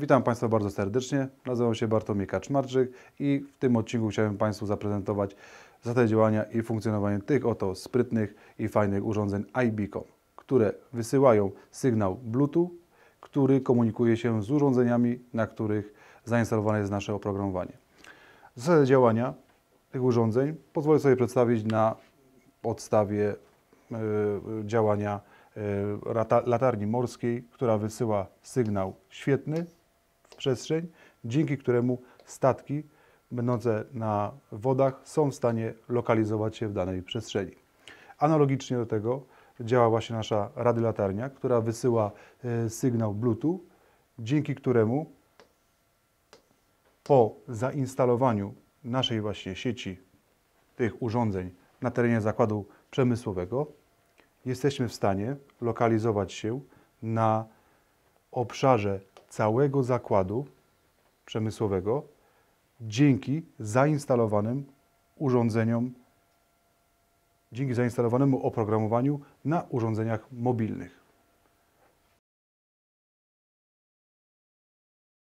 Witam Państwa bardzo serdecznie. Nazywam się Bartłomiej Kaczmarczyk i w tym odcinku chciałem Państwu zaprezentować zasady działania i funkcjonowanie tych oto sprytnych i fajnych urządzeń iBeacon, które wysyłają sygnał Bluetooth, który komunikuje się z urządzeniami, na których zainstalowane jest nasze oprogramowanie. Zasady działania tych urządzeń pozwolę sobie przedstawić na podstawie działania latarni morskiej, która wysyła sygnał świetny w przestrzeń, dzięki któremu statki będące na wodach są w stanie lokalizować się w danej przestrzeni. Analogicznie do tego działa właśnie nasza radiolatarnia, która wysyła sygnał Bluetooth, dzięki któremu po zainstalowaniu naszej właśnie sieci tych urządzeń na terenie zakładu przemysłowego jesteśmy w stanie lokalizować się na obszarze całego zakładu przemysłowego dzięki zainstalowanym urządzeniom, dzięki zainstalowanemu oprogramowaniu na urządzeniach mobilnych.